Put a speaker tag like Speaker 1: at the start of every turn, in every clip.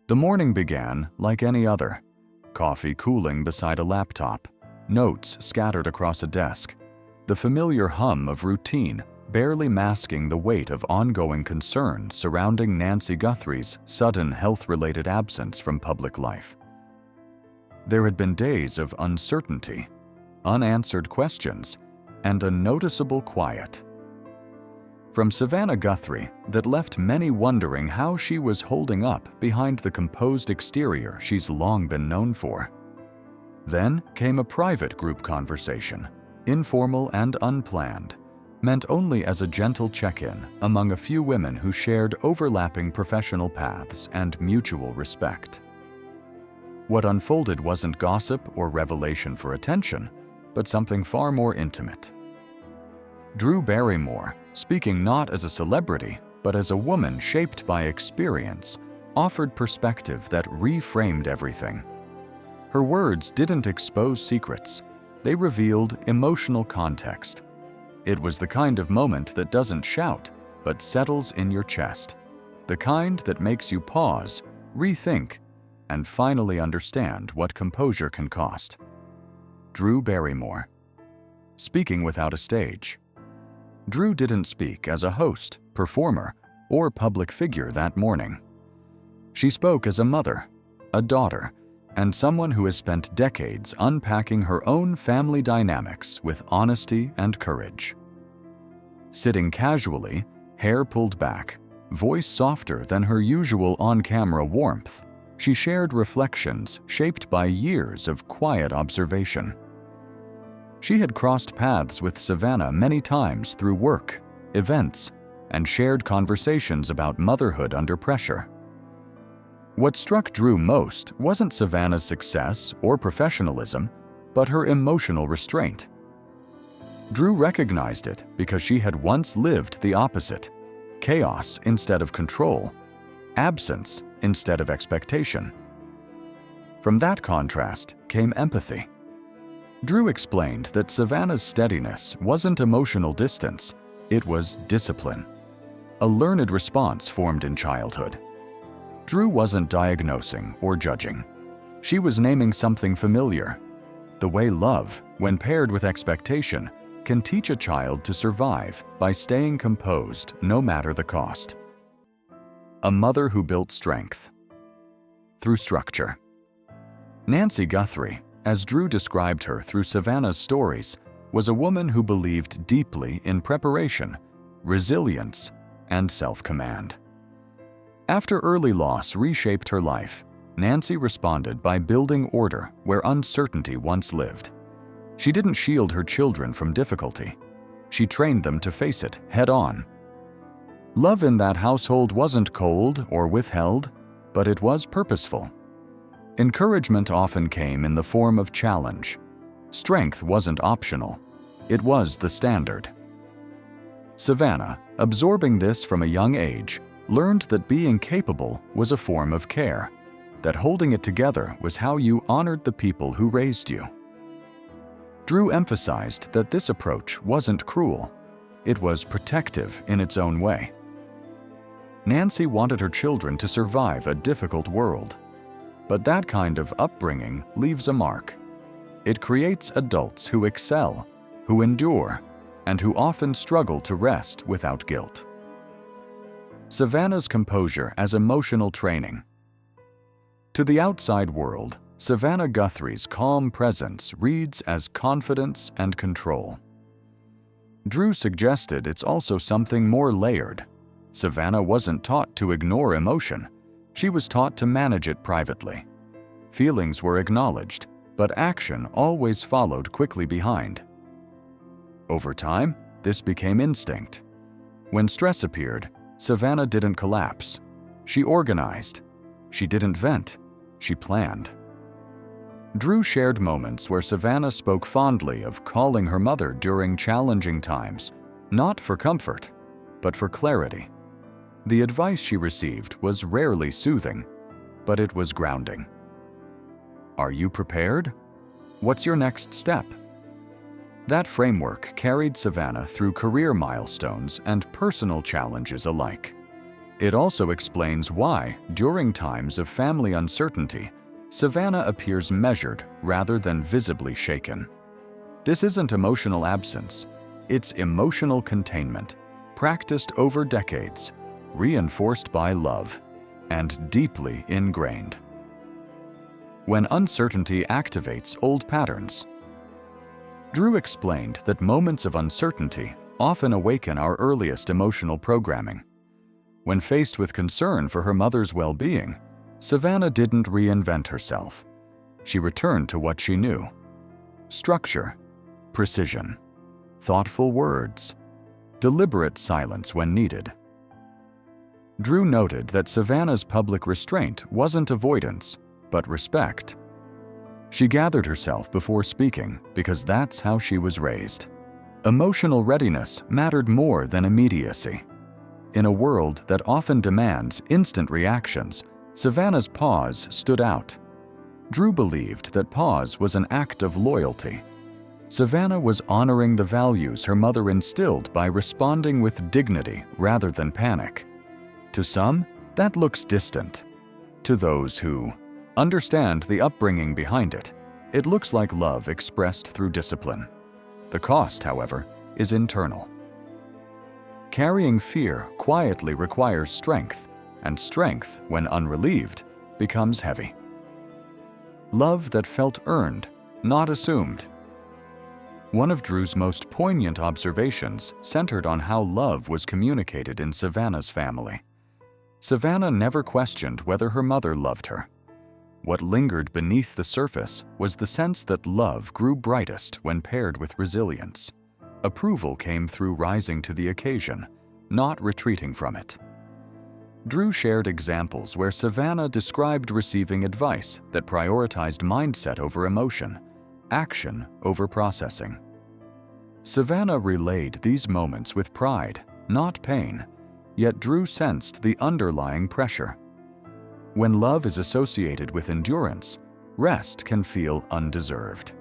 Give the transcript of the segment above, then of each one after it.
Speaker 1: The morning began like any other. Coffee cooling beside a laptop, notes scattered across a desk, the familiar hum of routine barely masking the weight of ongoing concern surrounding Nancy Guthrie's sudden health-related absence from public life. There had been days of uncertainty, unanswered questions, and a noticeable quiet from Savannah Guthrie that left many wondering how she was holding up behind the composed exterior she's long been known for. Then came a private group conversation, informal and unplanned, meant only as a gentle check-in among a few women who shared overlapping professional paths and mutual respect. What unfolded wasn't gossip or revelation for attention, but something far more intimate. Drew Barrymore, speaking not as a celebrity, but as a woman shaped by experience, offered perspective that reframed everything. Her words didn't expose secrets, they revealed emotional context. It was the kind of moment that doesn't shout, but settles in your chest. The kind that makes you pause, rethink, and finally understand what composure can cost. Drew Barrymore. Speaking without a stage. Drew didn't speak as a host, performer, or public figure that morning. She spoke as a mother, a daughter, and someone who has spent decades unpacking her own family dynamics with honesty and courage. Sitting casually, hair pulled back, voice softer than her usual on-camera warmth, she shared reflections shaped by years of quiet observation. She had crossed paths with Savannah many times through work, events, and shared conversations about motherhood under pressure. What struck Drew most wasn't Savannah's success or professionalism, but her emotional restraint. Drew recognized it because she had once lived the opposite: chaos instead of control, absence instead of expectation. From that contrast came empathy. Drew explained that Savannah's steadiness wasn't emotional distance, it was discipline, a learned response formed in childhood. Drew wasn't diagnosing or judging. She was naming something familiar: the way love, when paired with expectation, can teach a child to survive by staying composed no matter the cost. A mother who built strength through structure. Nancy Guthrie, as Drew described her through Savannah's stories, was a woman who believed deeply in preparation, resilience, and self-command. After early loss reshaped her life, Nancy responded by building order where uncertainty once lived. She didn't shield her children from difficulty. She trained them to face it head-on. Love in that household wasn't cold or withheld, but it was purposeful. Encouragement often came in the form of challenge. Strength wasn't optional. It was the standard. Savannah, absorbing this from a young age, learned that being capable was a form of care, that holding it together was how you honored the people who raised you. Drew emphasized that this approach wasn't cruel. It was protective in its own way. Nancy wanted her children to survive a difficult world. But that kind of upbringing leaves a mark. It creates adults who excel, who endure, and who often struggle to rest without guilt. Savannah's composure as emotional training. To the outside world, Savannah Guthrie's calm presence reads as confidence and control. Drew suggested it's also something more layered. Savannah wasn't taught to ignore emotion. She was taught to manage it privately. Feelings were acknowledged, but action always followed quickly behind. Over time, this became instinct. When stress appeared, Savannah didn't collapse. She organized. She didn't vent. She planned. Drew shared moments where Savannah spoke fondly of calling her mother during challenging times, not for comfort, but for clarity. The advice she received was rarely soothing, but it was grounding. Are you prepared? What's your next step? That framework carried Savannah through career milestones and personal challenges alike. It also explains why, during times of family uncertainty, Savannah appears measured rather than visibly shaken. This isn't emotional absence, it's emotional containment, practiced over decades, reinforced by love, and deeply ingrained. When uncertainty activates old patterns. Drew explained that moments of uncertainty often awaken our earliest emotional programming. When faced with concern for her mother's well-being, Savannah didn't reinvent herself. She returned to what she knew: structure, precision, thoughtful words, deliberate silence when needed. Drew noted that Savannah's public restraint wasn't avoidance, but respect. She gathered herself before speaking because that's how she was raised. Emotional readiness mattered more than immediacy. In a world that often demands instant reactions, Savannah's pause stood out. Drew believed that pause was an act of loyalty. Savannah was honoring the values her mother instilled by responding with dignity rather than panic. To some, that looks distant. To those who understand the upbringing behind it, it looks like love expressed through discipline. The cost, however, is internal. Carrying fear quietly requires strength, and strength, when unrelieved, becomes heavy. Love that felt earned, not assumed. One of Drew's most poignant observations centered on how love was communicated in Savannah's family. Savannah never questioned whether her mother loved her. What lingered beneath the surface was the sense that love grew brightest when paired with resilience. Approval came through rising to the occasion, not retreating from it. Drew shared examples where Savannah described receiving advice that prioritized mindset over emotion, action over processing. Savannah relayed these moments with pride, not pain, yet Drew sensed the underlying pressure. When love is associated with endurance, rest can feel undeserved.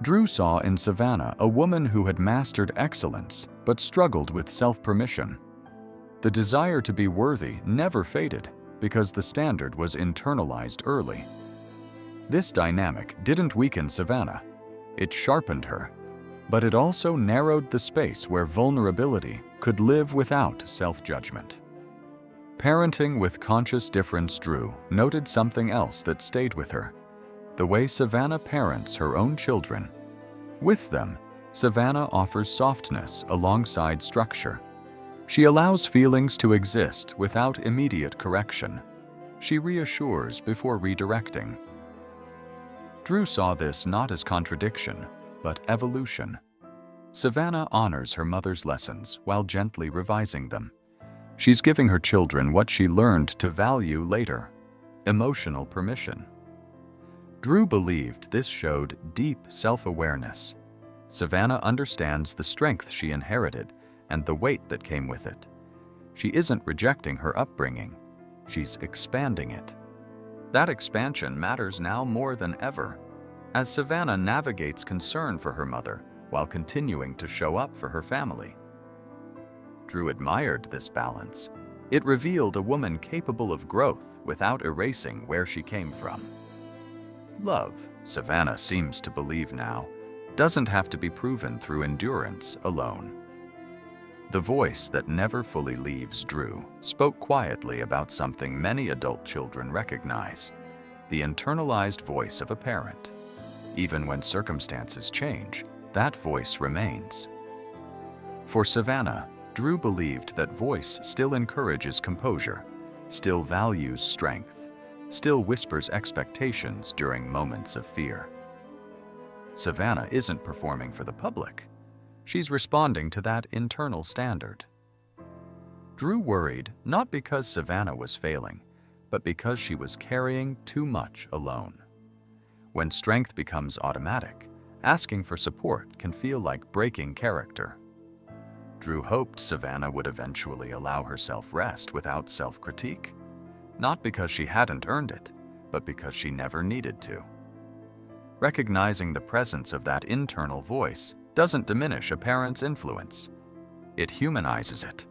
Speaker 1: Drew saw in Savannah a woman who had mastered excellence but struggled with self-permission. The desire to be worthy never faded because the standard was internalized early. This dynamic didn't weaken Savannah, it sharpened her, but it also narrowed the space where vulnerability could live without self-judgment. Parenting with conscious difference. Drew noted something else that stayed with her: the way Savannah parents her own children. With them, Savannah offers softness alongside structure. She allows feelings to exist without immediate correction. She reassures before redirecting. Drew saw this not as contradiction, but evolution. Savannah honors her mother's lessons while gently revising them. She's giving her children what she learned to value later: emotional permission. Drew believed this showed deep self-awareness. Savannah understands the strength she inherited and the weight that came with it. She isn't rejecting her upbringing, she's expanding it. That expansion matters now more than ever, as Savannah navigates concern for her mother while continuing to show up for her family. Drew admired this balance. It revealed a woman capable of growth without erasing where she came from. Love, Savannah seems to believe now, doesn't have to be proven through endurance alone. The voice that never fully leaves Drew spoke quietly about something many adult children recognize: the internalized voice of a parent. Even when circumstances change, that voice remains. For Savannah, Drew believed that voice still encourages composure, still values strength, still whispers expectations during moments of fear. Savannah isn't performing for the public. She's responding to that internal standard. Drew worried not because Savannah was failing, but because she was carrying too much alone. When strength becomes automatic, asking for support can feel like breaking character. Drew hoped Savannah would eventually allow herself rest without self-critique, not because she hadn't earned it, but because she never needed to. Recognizing the presence of that internal voice doesn't diminish a parent's influence. It humanizes it.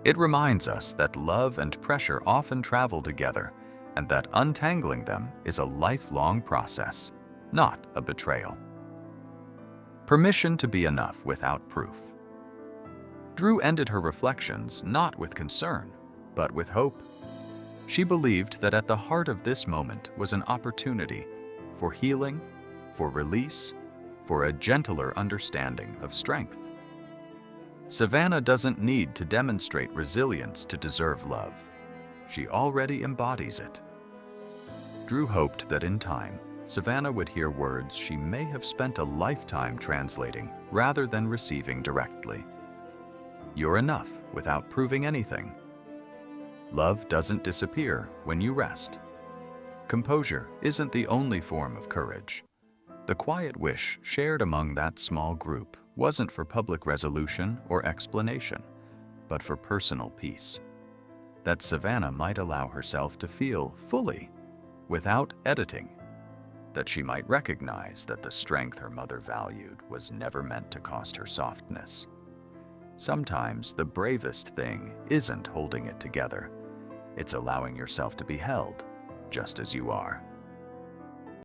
Speaker 1: It reminds us that love and pressure often travel together, and that untangling them is a lifelong process, not a betrayal. Permission to be enough without proof. Drew ended her reflections not with concern, but with hope. She believed that at the heart of this moment was an opportunity for healing, for release, for a gentler understanding of strength. Savannah doesn't need to demonstrate resilience to deserve love. She already embodies it. Drew hoped that in time, Savannah would hear words she may have spent a lifetime translating rather than receiving directly. You're enough without proving anything. Love doesn't disappear when you rest. Composure isn't the only form of courage. The quiet wish shared among that small group wasn't for public resolution or explanation, but for personal peace. That Savannah might allow herself to feel fully, without editing. That she might recognize that the strength her mother valued was never meant to cost her softness. Sometimes the bravest thing isn't holding it together. It's allowing yourself to be held, just as you are.